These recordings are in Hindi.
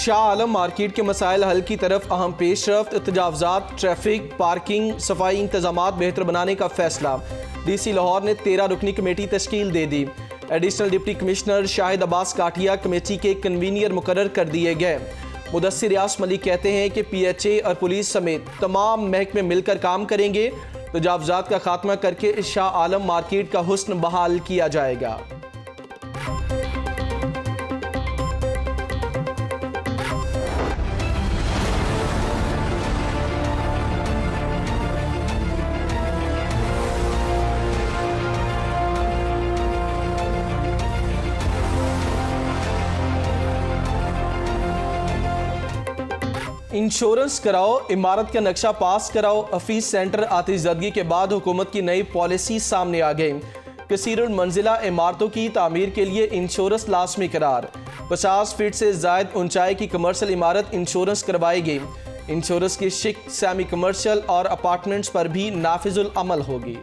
शाह आलम मार्केट के मसाइल हल की तरफ अहम पेशरफ्त, तजावजात, ट्रैफिक, पार्किंग, सफाई इंतजामात बेहतर बनाने का फैसला। DC लाहौर ने 13 रुकनी कमेटी तश्कील दे दी। Additional deputy commissioner Shahid Abbas Katia committee के कन्वीनियर मुकर्रर कर दिए गए। मुदस्सिर रियाज मलिक कहते हैं कि PHA और पुलिस समेत तमाम महकमे मिलकर काम करेंगे। तजावजात का खात्मा करके शाह आलम मार्केट का हुस्न बहाल किया जाएगा। इंश्योरेंस कराओ, इमारत का नक्शा पास कराओ। हफीज सेंटर आतिशज़दगी के बाद हुकूमत की नई पॉलिसी सामने आ गई। कसीरुल मंजिला इमारतों की तामीर के लिए इंश्योरेंस लाजमी करार। 50 फीट से ज़ायद ऊंचाई की कमर्शियल इमारत इंश्योरेंस करवाएगी। इंश्योरेंस की शिक सेमी कमर्शियल और अपार्टमेंट्स पर भी नाफिजुल अमल होगी।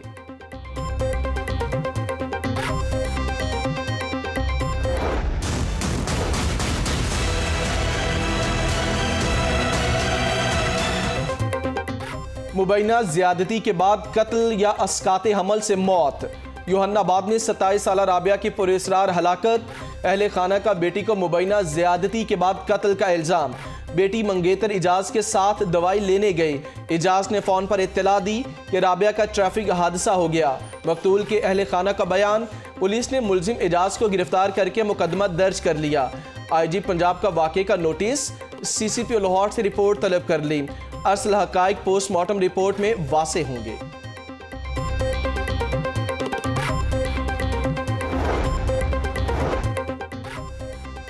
मुबैना ज्यादती के बाद कत्ल या अस्काते हमल से मौत। यूहन्नाबाद में 27 साल राबिया की पुरअसरार हलाकत। अहले खाना का बेटी को मुबैना ज्यादती के बाद कत्ल का इल्ज़ाम। बेटी मंगेतर इजाज के साथ दवाई लेने गई। इजाज ने फ़ोन पर इत्तला दी कि राबिया का ट्रैफिक हादसा हो गया। मकतूल के अहले खाना का बयान। पुलिस ने मुलजिम इजाज को गिरफ्तार करके मुकदमा दर्ज कर लिया। IG पंजाब का वाक़े का नोटिस। CCPO लाहौर से रिपोर्ट तलब कर ली। असल हक़ाइक़ पोस्टमार्टम रिपोर्ट में वासे होंगे।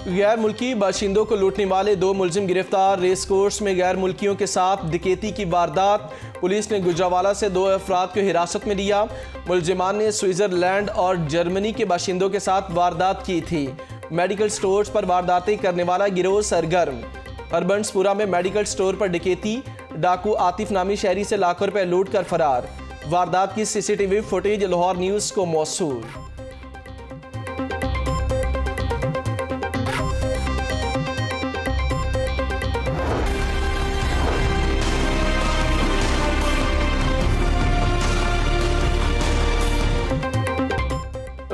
गैर मुल्की बाशिंदों को लूटने वाले 2 मुलजिम गिरफ्तार। रेस कोर्स में गैर मुल्कियों के साथ डकैती की वारदात। पुलिस ने गुजरावाला से 2 अफराद को हिरासत में लिया। मुलजिमान ने स्विट्ज़रलैंड और जर्मनी के बाशिंदों के साथ वारदात की थी। मेडिकल स्टोर्स पर वारदातें करने वाला गिरोह सरगर्म। हरबंसपुरा में मेडिकल स्टोर पर डकैती। डाकू आतिफ नामी शहरी से लाखों रुपए लूट कर फरार। वारदात की CCTV फुटेज लाहौर न्यूज़ को मौसूल।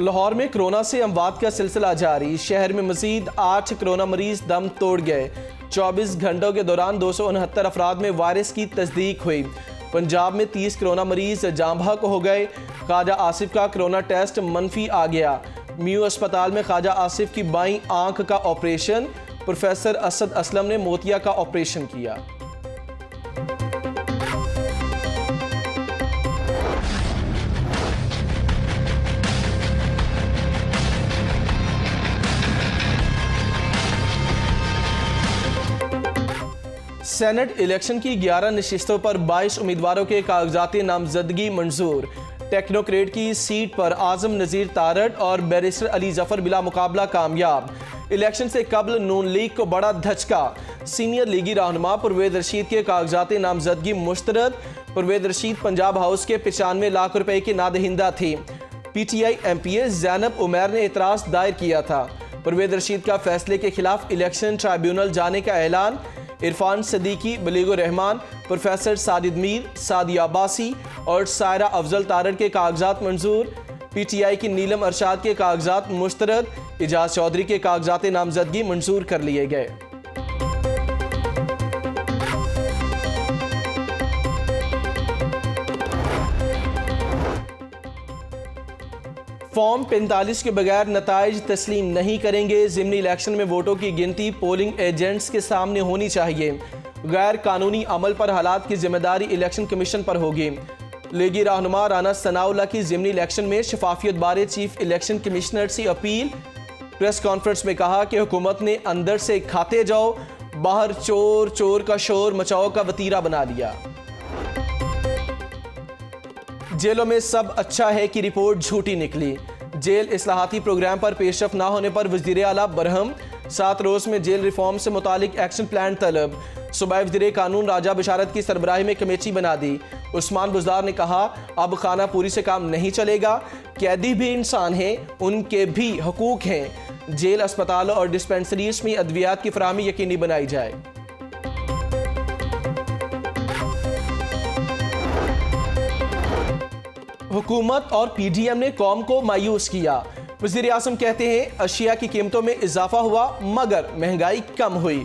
लाहौर में कोरोना से अमवात का सिलसिला जारी। शहर में मजीद 8 कोरोना मरीज दम तोड़ गए। 24 घंटों के दौरान 269 अफराद में वायरस की तस्दीक हुई। पंजाब में 30 कोरोना मरीज जाँ बहक हो गए। ख्वाजा आसिफ का कोरोना टेस्ट मनफी आ गया। म्यू अस्पताल में ख्वाजा आसिफ की बाईं आंख का ऑपरेशन। प्रोफेसर असद असलम ने मोतिया का ऑपरेशन किया। सेनेट इलेक्शन की 11 नशिस्तों पर 22 उम्मीदवारों के कागजाती नामजदगी मंजूर। टेक्नोक्रेट की सीट पर आजम नज़ीर तारड़ और बैरिस्टर अली जफर बिला मुकाबला कामयाब। इलेक्शन से कबल नून लीग को बड़ा धचका। सीनियर लीगी रहनुमा परवेज रशीद के कागजाती नामजदगी मुस्तरद। परवेज रशीद पंजाब हाउस के 95 लाख रुपए की नादहिंदा थी। PTI MPA जैनब उमैर ने एतराज़ दायर किया था। परवेज रशीद का फैसले के खिलाफ इलेक्शन ट्राइब्यूनल जाने का ऐलान। इरफान सदीकी, बलीगुर रहमान, प्रोफेसर साजिद मीर, सादिया अब्बासी और सायरा अफजल तारड़ के कागजात मंजूर। PTI की नीलम अरशाद के कागजात मुस्तरद। इजाज चौधरी के कागजात नामजदगी मंजूर कर लिए गए। फॉर्म 45 के बगैर नताइज तस्लीम नहीं करेंगे। ज़िमनी इलेक्शन में वोटों की गिनती पोलिंग एजेंट्स के सामने होनी चाहिए। गैर कानूनी अमल पर हालात की जिम्मेदारी इलेक्शन कमीशन पर होगी। लीगी रहनुमा राना सनाउल्लाह की ज़िमनी इलेक्शन में शफाफियत बारे चीफ इलेक्शन कमिश्नर से अपील। प्रेस कॉन्फ्रेंस में कहा कि हुकूमत ने अंदर से खाते जाओ, बाहर चोर चोर का शोर मचाओ का वतीरा बना लिया। जेलों में सब अच्छा है की रिपोर्ट झूठी निकली। जेल इस्लाहाती प्रोग्राम पर पेशरफ ना होने पर वज़ीर आला बरहम। 7 रोज़ में जेल रिफॉर्म से मुतालिक एक्शन प्लान तलब। सूबाई वज़ीर कानून राजा बशारत की सरबराही में कमेटी बना दी। उस्मान बुज़दार ने कहा अब खाना पूरी से काम नहीं चलेगा। कैदी भी इंसान हैं, उनके भी हकूक हैं। जेल, अस्पतालों और डिस्पेंसरीज में अद्वियात की फराहमी यकीनी बनाई जाए। हुकूमत और पीडीएम ने कौम को मायूस किया। वज़ीर-ए-आज़म कहते हैं अशिया की कीमतों में इजाफा हुआ मगर महंगाई कम हुई।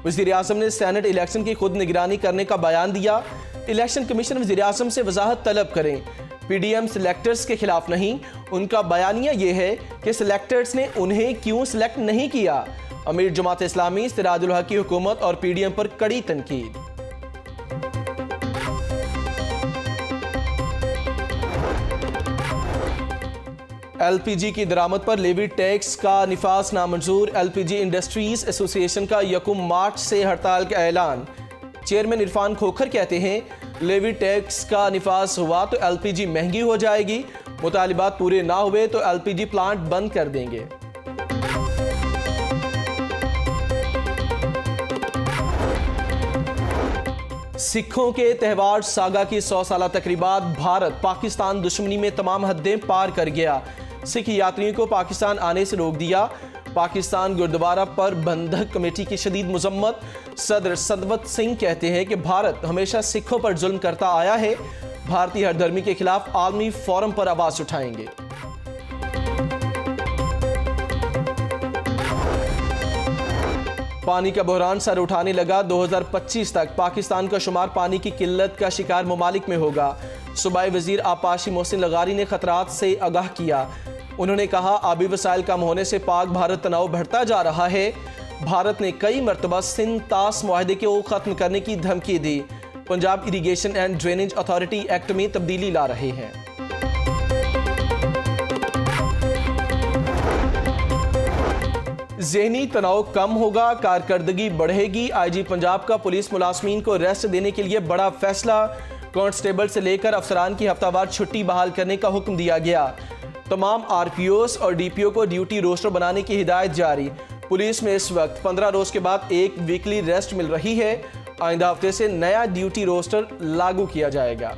वज़ीर-ए-आज़म ने सेनेट इलेक्शन की खुद निगरानी करने का बयान दिया। इलेक्शन कमीशन वज़ीर-ए-आज़म से वजाहत तलब करें। पीडीएम सिलेक्टर्स के खिलाफ नहीं, उनका बयानिया यह है कि सिलेक्टर्स ने उन्हें क्यों सिलेक्ट नहीं किया। अमीर जमात इस्लामी सिराजुल हक की हुकूमत और पीडीएम पर कड़ी तनकीद। एलपीजी की दरामद पर लेवी टैक्स का निफाज नामंजूर। एलपीजी इंडस्ट्रीज एसोसिएशन का 1 मार्च से हड़ताल का ऐलान। चेयरमैन इरफान खोखर कहते हैं लेवी टैक्स का निफाज हुआ तो एलपीजी महंगी हो जाएगी, मुतालिबात पूरे ना हुए तो एलपीजी प्लांट बंद कर देंगे। सिखों के त्यौहार सागा की 100 साला तकरीबात। भारत पाकिस्तान दुश्मनी में तमाम हदें पार कर गया। सिख यात्रियों को पाकिस्तान आने से रोक दिया। पाकिस्तान गुरुद्वारा पर बंधक कमेटी की शदीद मुजम्मत। सदर सदवत सिंह कहते हैं कि भारत हमेशा सिखों पर जुल्म करता आया है। भारतीय हरधर्मी के खिलाफ आलमी फोरम पर आवाज उठाएंगे। पानी का बहरान सर उठाने लगा। 2025 तक पाकिस्तान का शुमार पानी की किल्लत का शिकार ममालिक में होगा। सूबाई वजीर आपाशी मोहसिन लगारी ने खतरात से आगाह किया। उन्होंने कहा आबी वसाइल कम होने से पाक भारत तनाव बढ़ता जा रहा है। भारत ने कई मरतबा सिंध तास मुआहदे को खत्म करने की धमकी दी। Punjab irrigation and drainage authority act में तब्दीली ला रहे हैं। ज़हनी तनाव कम होगा, कारकर्दगी बढ़ेगी। आईजी पंजाब का पुलिस मुलाजमीन को रेस्ट देने के लिए बड़ा फैसला। कांस्टेबल से लेकर अफसरान की हफ्तावार छुट्टी बहाल करने का हुक्म दिया गया। तमाम आरपीओस और डीपीओ को ड्यूटी रोस्टर बनाने की हिदायत जारी। पुलिस में इस वक्त 15 रोज के बाद एक वीकली रेस्ट मिल रही है। आइंदा हफ्ते से नया ड्यूटी रोस्टर लागू किया जाएगा।